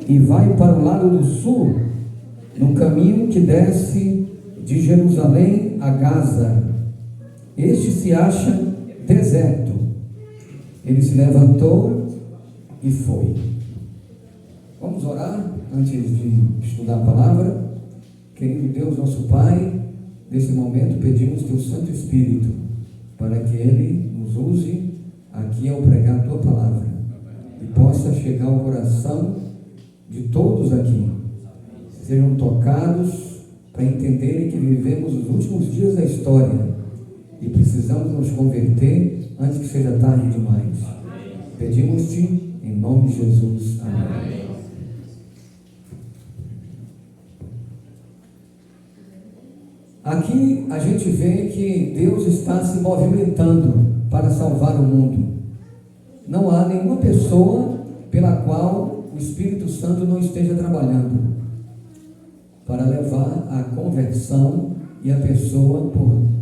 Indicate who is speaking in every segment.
Speaker 1: e vai para o lado do sul, no caminho que desce de Jerusalém a Gaza. Este se acha deserto. Ele se levantou e foi. Vamos orar antes de estudar a palavra. Querido Deus, nosso Pai, nesse momento pedimos Teu Santo Espírito para que Ele nos use aqui ao pregar a Tua palavra e possa chegar ao coração de todos aqui, sejam tocados para entenderem que vivemos os últimos dias da história e precisamos nos converter antes que seja tarde demais. Pedimos-te em nome de Jesus. Amém. Aqui a gente vê que Deus está se movimentando para salvar o mundo. Não há nenhuma pessoa pela qual o Espírito Santo não esteja trabalhando para levar a conversão e a pessoa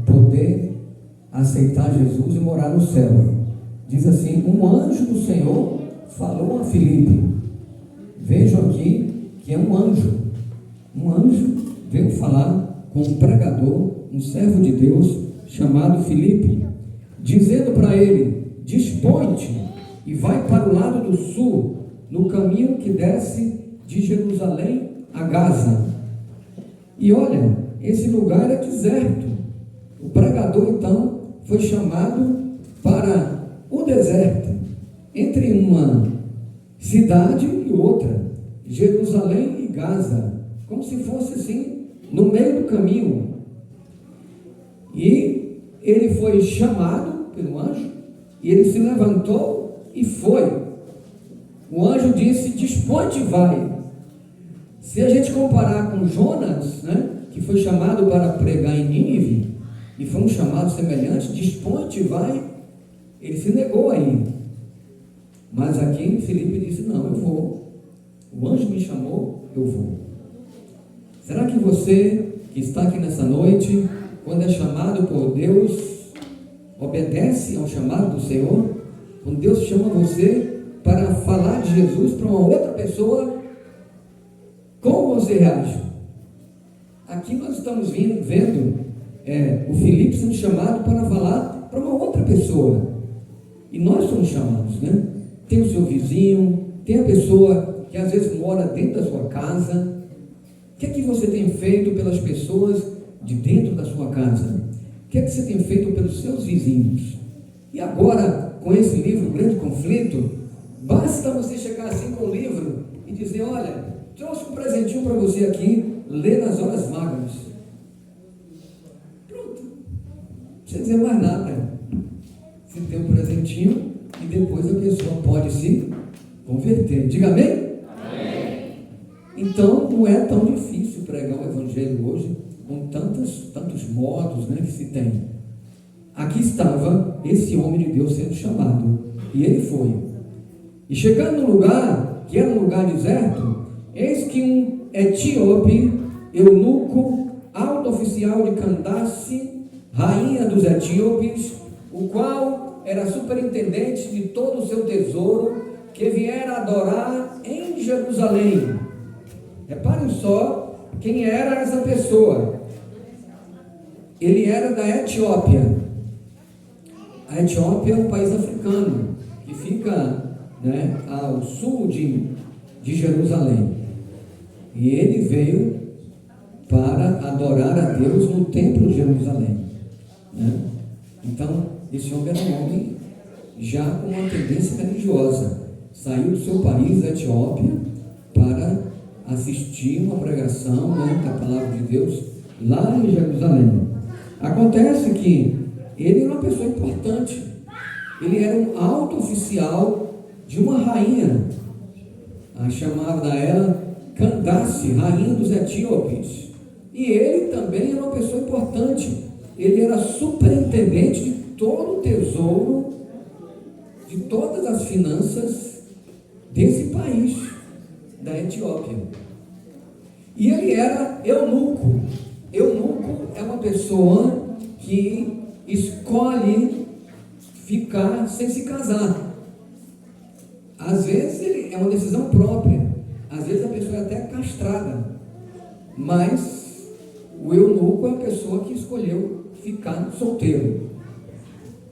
Speaker 1: poder aceitar Jesus e morar no céu. Diz assim: um anjo do Senhor falou a Filipe. Vejam aqui que é um anjo veio falar com um pregador, um servo de Deus chamado Filipe, dizendo para ele: dispõe-te e vai para o lado do sul, no caminho que desce de Jerusalém a Gaza. E olha, esse lugar é deserto. O pregador então foi chamado para o deserto, entre uma cidade e outra, Jerusalém e Gaza, como se fosse assim, no meio do caminho. E ele foi chamado pelo anjo, e ele se levantou e foi. O anjo disse: dispõe-te e vai. Se a gente comparar com Jonas, que foi chamado para pregar em Nínive, e foi um chamado semelhante: dispõe-te e vai, ele se negou aí. Mas aqui Filipe disse: não, eu vou. O anjo me chamou, eu vou. Será que você que está aqui nessa noite, quando é chamado por Deus, obedece ao chamado do Senhor? Quando Deus chama você para falar de Jesus para uma outra pessoa, como você reage? Aqui nós estamos vendo o Filipe sendo chamado para falar para uma outra pessoa. E nós somos chamados, Tem o seu vizinho, tem a pessoa que às vezes mora dentro da sua casa. O que é que você tem feito pelas pessoas de dentro da sua casa? O que é que você tem feito pelos seus vizinhos? E agora, com esse livro, Grande Conflito, basta você chegar assim com o livro e dizer: olha, trouxe um presentinho para você aqui, lê nas horas vagas. Pronto. Não precisa dizer mais nada. Você tem um presentinho e depois a pessoa pode se converter. Diga amém? Então, não é tão difícil pregar o Evangelho hoje, com tantos modos que se tem. Aqui estava esse homem de Deus sendo chamado, e ele foi. E chegando no lugar, que era um lugar deserto, eis que um etíope, eunuco, alto oficial de Candace, rainha dos etíopes, o qual era superintendente de todo o seu tesouro, que viera adorar em Jerusalém. Reparem só quem era essa pessoa. Ele era da Etiópia. A Etiópia é um país africano que fica ao sul de Jerusalém. E ele veio para adorar a Deus no templo de Jerusalém. Então, esse homem era um homem já com uma tendência religiosa. Saiu do seu país, da Etiópia, para assistir uma pregação da palavra de Deus lá em Jerusalém. Acontece que ele era uma pessoa importante. Ele era um alto oficial de uma rainha, chamada ela Candace, rainha dos etíopes. E ele também era uma pessoa importante. Ele era superintendente de todo o tesouro, de todas as finanças desse país, da Etiópia. E ele era eunuco. Eunuco é uma pessoa que escolhe ficar sem se casar. Às vezes é uma decisão própria, às vezes vezes a pessoa é até castrada, mas o eunuco é a pessoa que escolheu ficar solteiro.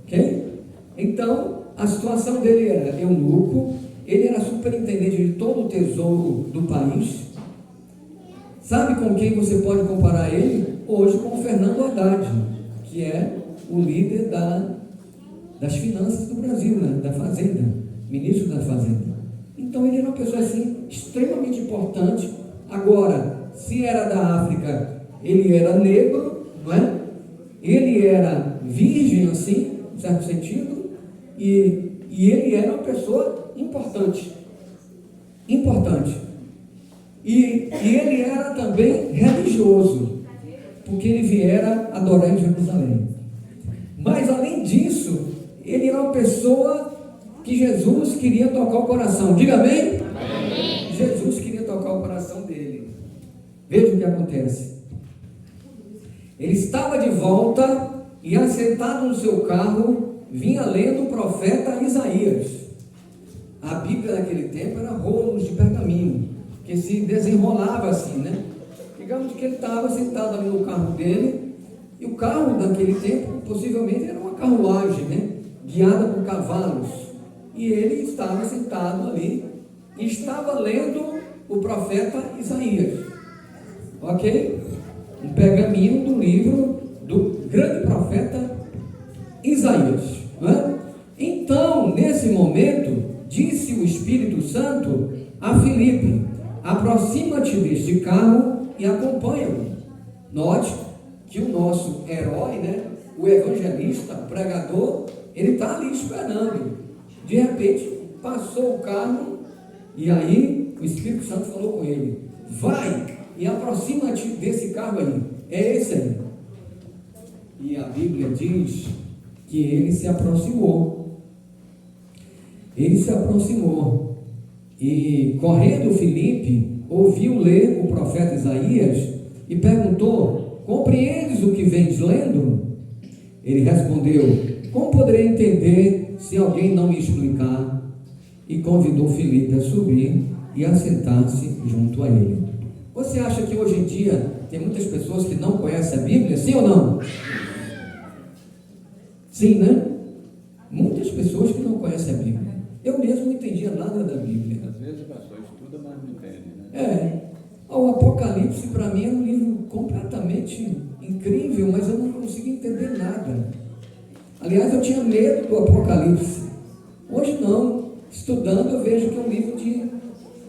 Speaker 1: Ok? Então, a situação dele era eunuco, ele era superintendente de todo o tesouro do país. Sabe com quem você pode comparar ele? Hoje com o Fernando Haddad, que é o líder das finanças do Brasil, né? Da Fazenda, ministro da Fazenda. Então ele era uma pessoa assim, extremamente importante. Agora, se era da África, ele era negro, não é? Ele era virgem, assim, em certo sentido, e ele era uma pessoa importante. E ele era também religioso, porque ele viera adorar em Jerusalém. Mas além disso, ele era uma pessoa que Jesus queria tocar o coração. Diga amém? Amém. Jesus queria tocar o coração dele. Veja o que acontece. Ele estava de volta e, assentado no seu carro, vinha lendo o profeta Isaías. A Bíblia naquele tempo era rolos de pergaminho, que se desenrolava assim, né? Digamos que ele estava sentado ali no carro dele, e o carro daquele tempo possivelmente era uma carruagem, né? Guiada por cavalos, e ele estava sentado ali e estava lendo o profeta Isaías, ok? Um pergaminho do livro do grande profeta Isaías, não é? Então, nesse momento, disse o Espírito Santo a Filipe: aproxima-te deste carro e acompanha-me. Note que o nosso herói, né, o evangelista, o pregador, ele está ali esperando. De repente, passou o carro e aí o Espírito Santo falou com ele: vai e aproxima-te desse carro aí. É esse aí. E a Bíblia diz que ele se aproximou. Ele se aproximou. E correndo Filipe, ouviu ler o profeta Isaías e perguntou: compreendes o que vens lendo? Ele respondeu: como poderei entender se alguém não me explicar? E convidou Filipe a subir e a sentar-se junto a ele. Você acha que hoje em dia tem muitas pessoas que não conhecem a Bíblia? Sim ou não? Sim, né? Muitas pessoas que não conhecem a Bíblia. Eu mesmo não entendia nada da Bíblia.
Speaker 2: Às vezes a pessoa estuda, mas não entende, né?
Speaker 1: O Apocalipse para mim é um livro completamente incrível, mas eu não consegui entender nada. Aliás, eu tinha medo do Apocalipse. Hoje não. Estudando, eu vejo que é um livro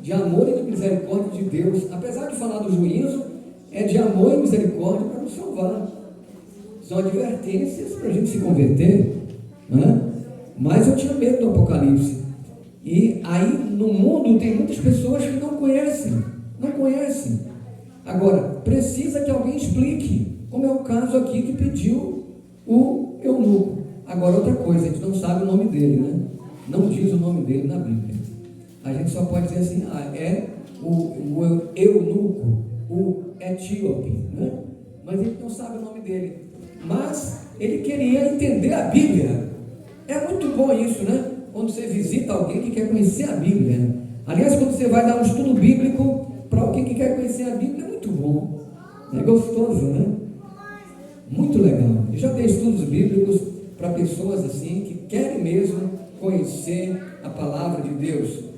Speaker 1: de amor e de misericórdia de Deus. Apesar de falar do juízo, é de amor e misericórdia para nos salvar. São advertências para a gente se converter, né? Mas eu tinha medo do Apocalipse. E aí no mundo tem muitas pessoas que não conhecem. Agora, precisa que alguém explique, como é o caso aqui que pediu o eunuco. Agora, outra coisa, a gente não sabe o nome dele, né? Não diz o nome dele na Bíblia. A gente só pode dizer assim: é o eunuco, o etíope, né? Mas a gente não sabe o nome dele. Mas ele queria entender a Bíblia. É muito bom isso, né? Quando você visita alguém que quer conhecer a Bíblia. Aliás, quando você vai dar um estudo bíblico para alguém que quer conhecer a Bíblia, é muito bom. É gostoso, né? Muito legal. Eu já dei estudos bíblicos para pessoas assim que querem mesmo conhecer a palavra de Deus.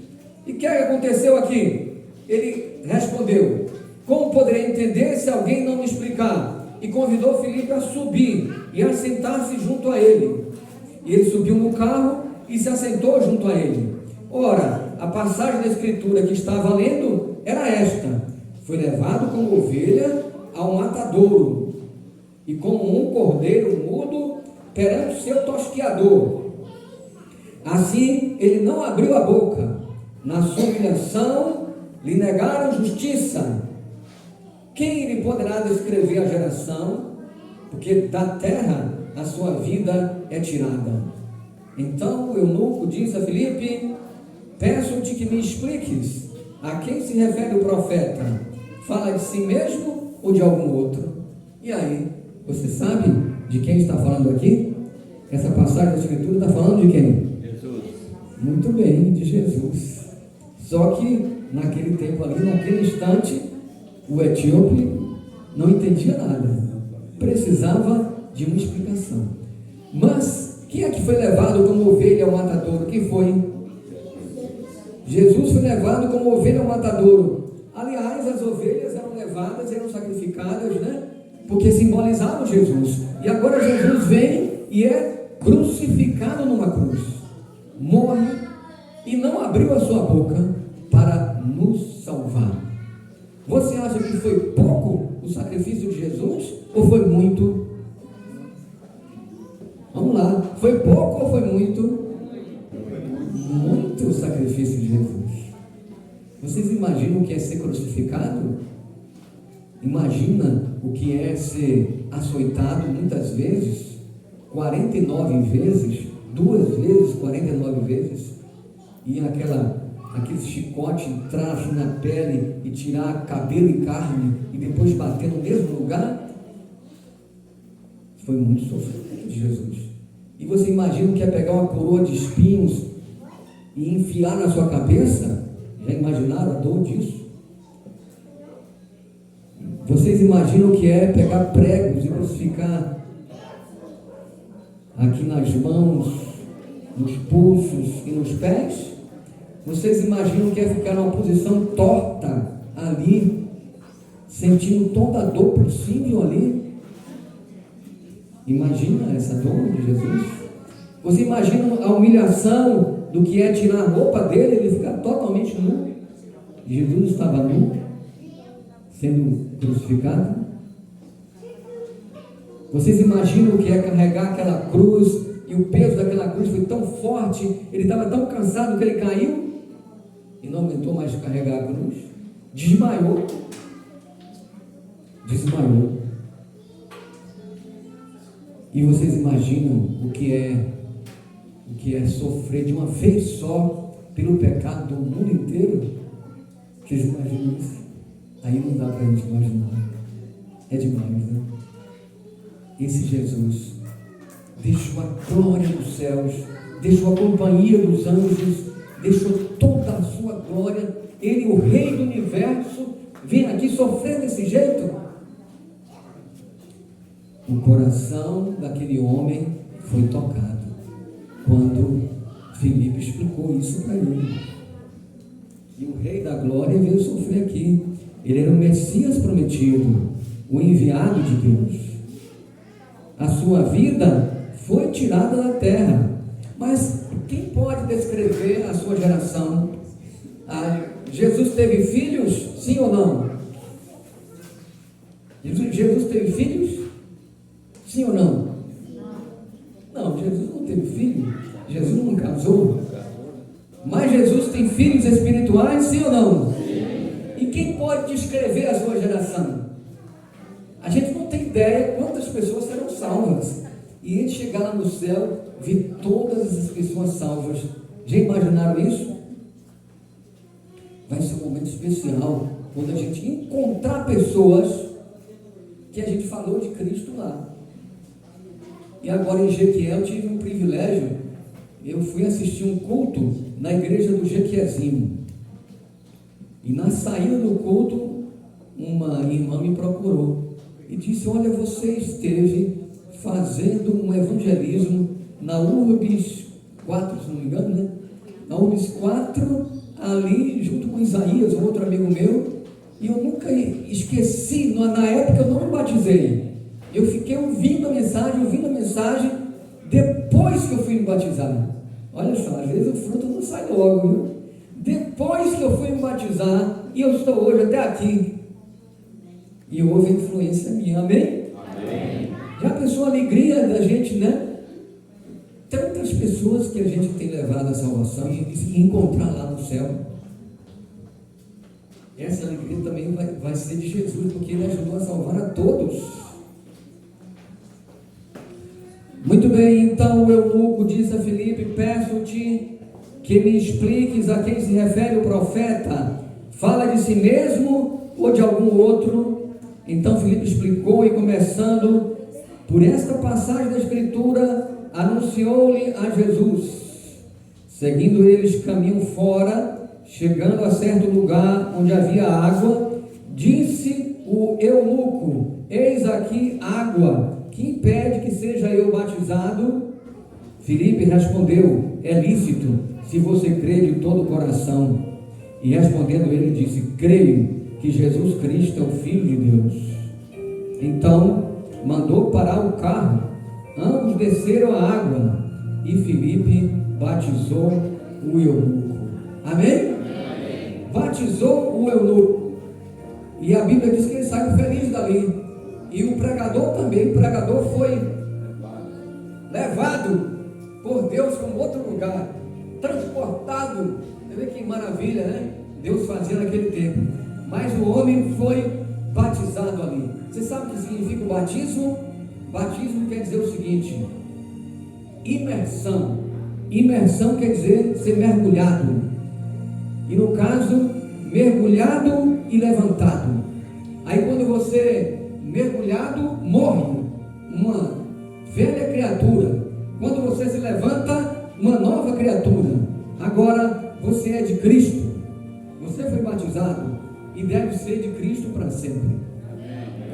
Speaker 1: E o que aconteceu aqui? Ele respondeu: como poderei entender se alguém não me explicar? E convidou Filipe a subir e a sentar-se junto a ele. E ele subiu no carro e se assentou junto a ele. Ora, a passagem da Escritura que estava lendo era esta: foi levado como ovelha ao matadouro, e como um cordeiro mudo perante o seu tosqueador, assim ele não abriu a boca. Na sua humilhação lhe negaram justiça. Quem lhe poderá descrever a geração? Porque da terra a sua vida é tirada. Então o eunuco diz a Filipe: peço-te que me expliques a quem se refere o profeta. Fala de si mesmo ou de algum outro? E aí, você sabe de quem está falando aqui? Essa passagem da Escritura está falando de quem?
Speaker 2: Jesus.
Speaker 1: Muito bem, de Jesus. Só que naquele tempo ali, naquele instante, o etíope não entendia nada, precisava de uma explicação. Mas quem é que foi levado como ovelha ao matadouro? Quem foi? Jesus foi levado como ovelha ao matadouro. Aliás, as ovelhas eram levadas, eram sacrificadas, né? Porque simbolizavam Jesus. E agora Jesus vem e é crucificado numa cruz, morre e não abriu a sua boca para nos salvar. Você acha que foi pouco o sacrifício de Jesus ou foi muito? Vamos lá, foi pouco ou foi muito? Muito o sacrifício de Jesus. Vocês imaginam o que é ser crucificado? Imagina o que é ser açoitado muitas vezes, 49 vezes, 2 vezes, 49 vezes, e aquele chicote entrar assim na pele e tirar cabelo e carne e depois bater no mesmo lugar. Foi muito sofrimento de Jesus. E você imagina que é pegar uma coroa de espinhos e enfiar na sua cabeça? Já imaginaram a dor disso? Vocês imaginam o que é pegar pregos e crucificar aqui nas mãos, nos pulsos e nos pés? Vocês imaginam o que é ficar numa posição torta ali, sentindo toda a dor possível ali? Imagina essa dor de Jesus? Você imagina a humilhação do que é tirar a roupa dele, ele ficar totalmente nu? Jesus estava nu, sendo crucificado. Vocês imaginam o que é carregar aquela cruz, e o peso daquela cruz foi tão forte, ele estava tão cansado que ele caiu e não aguentou mais carregar a cruz, desmaiou. E vocês imaginam o que é sofrer de uma vez só pelo pecado do mundo inteiro? Vocês imaginam isso? Aí não dá para a gente imaginar. É demais, né? Esse Jesus deixou a glória dos céus, deixou a companhia dos anjos, deixou toda a sua glória. Ele, o rei do universo, vem aqui sofrer desse jeito. O coração daquele homem foi tocado quando Filipe explicou isso para ele. E o rei da glória veio sofrer aqui. Ele era o Messias prometido, o enviado de Deus. A sua vida foi tirada da terra. Mas quem pode descrever a sua geração? Jesus teve filhos? Sim ou não? Jesus teve filhos? Sim ou não? Não, Jesus não teve filho. Jesus não casou. Mas Jesus tem filhos espirituais? Sim ou não? E quem pode descrever a sua geração? A gente não tem ideia quantas pessoas serão salvas. E ele chegar lá no céu, ver todas as pessoas salvas. Já imaginaram isso? Vai ser um momento especial, quando a gente encontrar pessoas que a gente falou de Cristo lá. E agora em Jequié eu tive um privilégio. Eu fui assistir um culto na igreja do Jequiézinho. E na saída do culto, uma irmã me procurou e disse: olha, você esteve fazendo um evangelismo na Urbis 4, se não me engano, né? Na Urbis 4, ali junto com Isaías, um outro amigo meu, e eu nunca esqueci. Na época eu não me batizei, eu fiquei ouvindo a mensagem depois que eu fui me batizar. Olha só, às vezes o fruto não sai logo, viu? Depois que eu fui me batizar, e eu estou hoje até aqui, e houve influência minha, amém? Amém. Já pensou a alegria da gente, né? Tantas pessoas que a gente tem levado à salvação e se encontrar lá no céu. Essa alegria também vai ser de Jesus, porque ele ajudou a salvar a todos. Muito bem, então o eunuco diz a Filipe: peço-te que me expliques a quem se refere o profeta. Fala de si mesmo ou de algum outro? Então Filipe explicou, e começando por esta passagem da Escritura, anunciou-lhe a Jesus. Seguindo eles caminho fora, chegando a certo lugar onde havia água, disse o eunuco: eis aqui água, que impede que seja eu batizado? Filipe respondeu: é lícito, se você crê de todo o coração. E respondendo ele disse: creio que Jesus Cristo é o Filho de Deus. Então mandou parar o carro, ambos desceram a água e Filipe batizou o eunuco. Amém? Amém. Batizou o eunuco, e a Bíblia diz que ele saiu feliz dali. E o pregador também, o pregador foi levado por Deus para um outro lugar, transportado. Você vê que maravilha, né? Deus fazia naquele tempo. Mas o homem foi batizado ali. Você sabe o que significa o batismo? Batismo quer dizer o seguinte: imersão. Imersão quer dizer ser mergulhado. E no caso, mergulhado e levantado. Aí quando você mergulhado, morre uma velha criatura. Quando você se levanta, uma nova criatura. Agora você é de Cristo. Você foi batizado e deve ser de Cristo para sempre.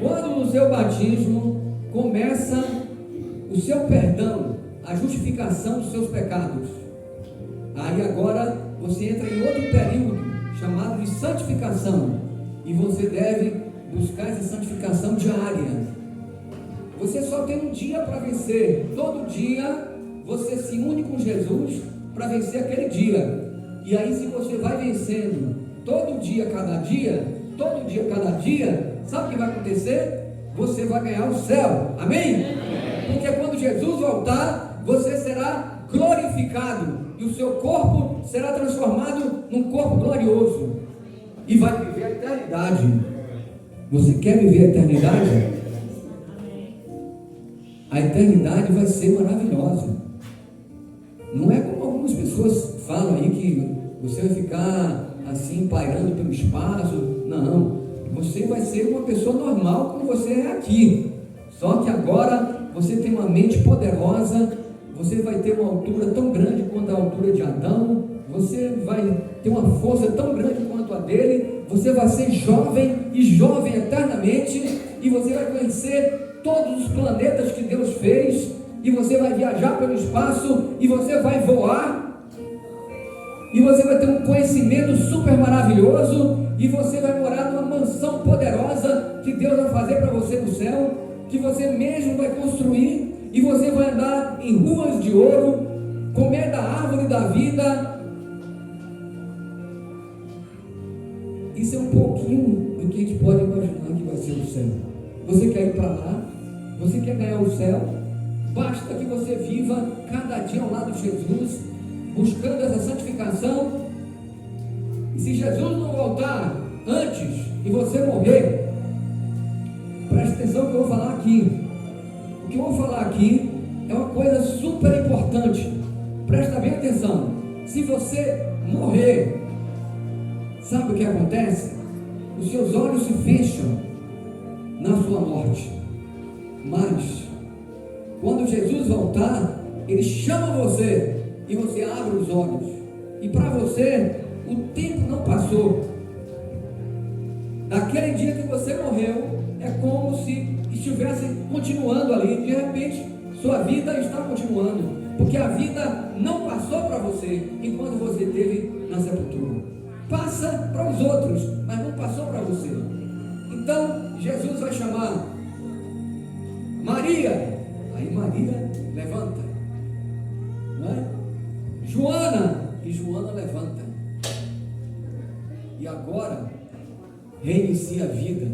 Speaker 1: Quando no seu batismo começa o seu perdão, a justificação dos seus pecados, aí agora você entra em outro período chamado de santificação, e você deve buscar essa santificação diária. Você só tem um dia para vencer. Todo dia você se une com Jesus para vencer aquele dia. E aí, se você vai vencendo todo dia, cada dia, todo dia, cada dia, sabe o que vai acontecer? Você vai ganhar o céu. Amém? Porque quando Jesus voltar, você será glorificado e o seu corpo será transformado num corpo glorioso e vai viver a eternidade. Você quer viver a eternidade? A eternidade vai ser maravilhosa. Não é como algumas pessoas falam aí que você vai ficar assim pairando pelo espaço. Não, você vai ser uma pessoa normal como você é aqui. Só que agora você tem uma mente poderosa. Você vai ter uma altura tão grande quanto a altura de Adão. Você vai ter uma força tão grande quanto a dele. Você vai ser jovem e jovem eternamente. E você vai conhecer todos os planetas que Deus fez. E você vai viajar pelo espaço. E você vai voar. E você vai ter um conhecimento super maravilhoso. E você vai morar numa mansão poderosa que Deus vai fazer para você no céu. Que você mesmo vai construir. E você vai andar em ruas de ouro, comer da árvore da vida. Isso é um pouquinho do que a gente pode imaginar que vai ser o céu. Você quer ir para lá? Você quer ganhar o céu? Basta que você viva cada dia ao lado de Jesus, buscando essa santificação. E se Jesus não voltar antes e você morrer, preste atenção no que eu vou falar aqui. O que eu vou falar aqui é uma coisa super importante. Presta bem atenção. Se você morrer, sabe o que acontece? Os seus olhos se fecham na sua morte. Mas quando Jesus voltar, Ele chama você e você abre os olhos. E para você, o tempo não passou. Daquele dia que você morreu, é como se estivesse continuando ali. De repente, sua vida está continuando, porque a vida não passou para você enquanto você esteve na sepultura. Passa para os outros, mas não passou para você. Então, Jesus vai chamar Maria. Aí Maria levanta, não é? Joana, e Joana levanta. E agora reinicia a vida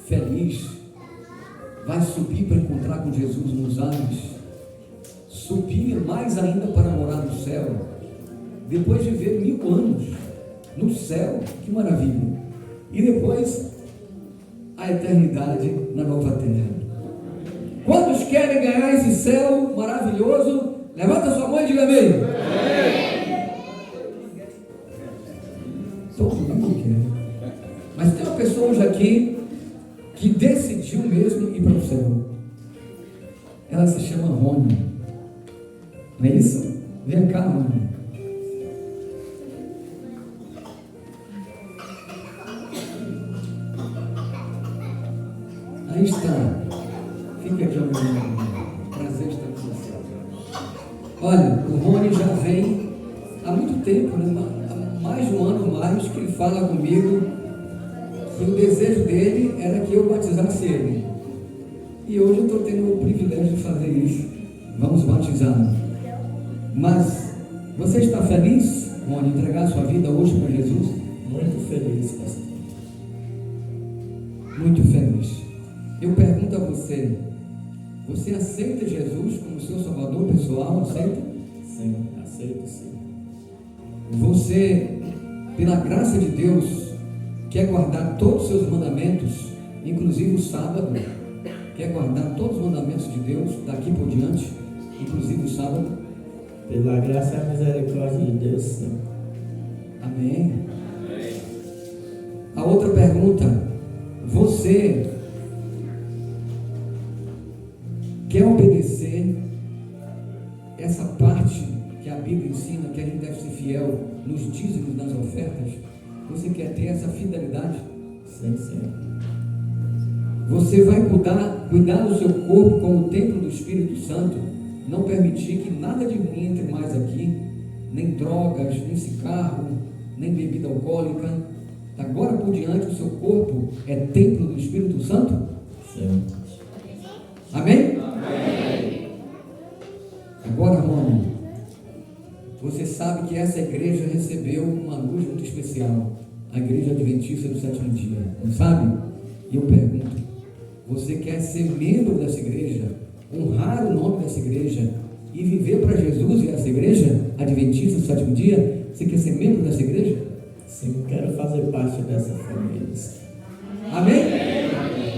Speaker 1: feliz. Vai subir para encontrar com Jesus nos ares. Subir mais ainda para morar no céu. Depois de viver 1000 anos no céu, que maravilha. E depois a eternidade na nova terra. Quantos querem ganhar esse céu maravilhoso? Levanta sua mão e diga amém. Todo mundo quer. Mas tem uma pessoa hoje aqui que decidiu mesmo ir para o céu. Ela se chama Rony. Não é isso? Vem cá, Rony. Aí está. Fica aqui ao meu lado. Prazer estar com você. Olha, o Rony já vem há muito tempo, né? Há mais de um ano ou mais, que ele fala comigo que o desejo dele era que eu batizasse ele. E hoje eu estou tendo o privilégio de fazer isso. Vamos batizá-lo. Mas você está feliz, Rony, entregar sua vida hoje para Jesus?
Speaker 3: Muito feliz, pastor.
Speaker 1: Muito feliz. Eu pergunto a você, você aceita Jesus como seu salvador pessoal? Aceita?
Speaker 3: Sim, aceito sim.
Speaker 1: Você, pela graça de Deus, quer guardar todos os seus mandamentos, inclusive o sábado? Quer guardar todos os mandamentos de Deus daqui por diante, inclusive o sábado?
Speaker 3: Pela graça e a misericórdia de Deus, sim.
Speaker 1: Amém. A outra pergunta, você quer obedecer essa parte que a Bíblia ensina, que a gente deve ser fiel nos dízimos, nas ofertas? Você quer ter essa fidelidade?
Speaker 3: Sim, sim.
Speaker 1: Você vai cuidar do seu corpo como o templo do Espírito Santo, não permitir que nada de ruim entre mais aqui, nem drogas, nem cigarro, nem bebida alcoólica. Agora por diante o seu corpo é templo do Espírito Santo?
Speaker 3: Sim.
Speaker 1: Amém? Amém. Agora, Rony, você sabe que essa igreja recebeu uma luz muito especial, a Igreja Adventista do Sétimo Dia, não sabe? E eu pergunto, você quer ser membro dessa igreja, honrar o nome dessa igreja e viver para Jesus e essa igreja Adventista do Sétimo Dia? Você quer ser membro dessa igreja?
Speaker 3: Sim, quero fazer parte dessa família.
Speaker 1: Amém?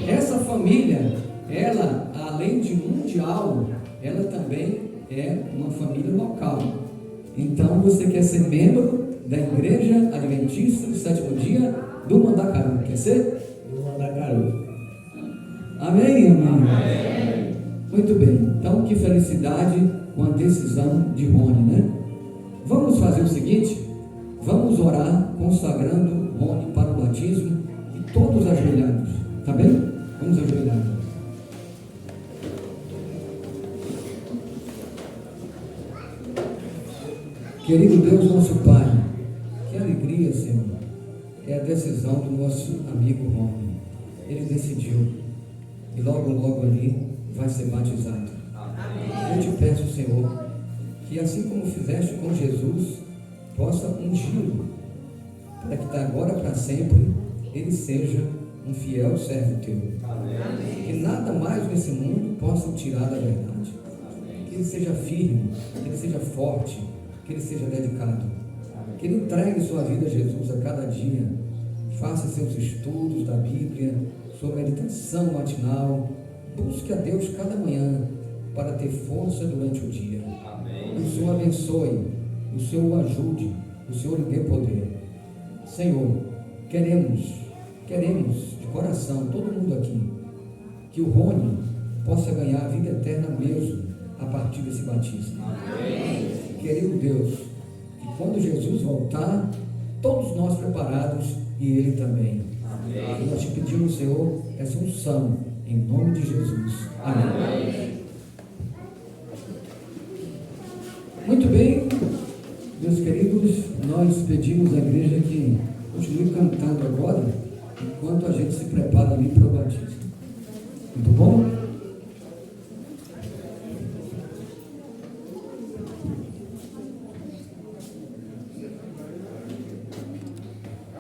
Speaker 1: Essa família, ela, além de mundial, ela também é uma família local. Então você quer ser membro da Igreja Adventista do Sétimo Dia do Mandacaru, quer ser?
Speaker 3: Do Mandacaru.
Speaker 1: Amém, amém? Muito bem, então que felicidade com a decisão de Rony, né? Vamos fazer o seguinte, vamos orar consagrando Rony para o batismo e todos ajoelhados, tá bem? Vamos ajoelhar. Querido Deus, nosso Pai, que alegria, Senhor, é a decisão do nosso amigo Rony. Ele decidiu e logo ali vai ser batizado. Eu te peço, Senhor, que assim como fizeste com Jesus, possa ungí-lo, para que da agora para sempre ele seja um fiel servo teu. Que nada mais nesse mundo possa o tirar da verdade. Que ele seja firme, que ele seja forte, que ele seja dedicado. Que ele entregue sua vida a Jesus a cada dia. Faça seus estudos da Bíblia, sua meditação matinal. Busque a Deus cada manhã para ter força durante o dia. Que o Senhor abençoe, o Senhor o ajude, o Senhor lhe dê poder. Senhor, queremos de coração, todo mundo aqui, que o Rony possa ganhar a vida eterna mesmo a partir desse batismo. Amém. Querido Deus, que quando Jesus voltar, todos nós preparados e ele também. Amém. Nós te pedimos, Senhor, essa unção, em nome de Jesus. Amém. Amém. Muito bem, meus queridos, nós pedimos à igreja que continue cantando agora, enquanto a gente se prepara ali para o batismo.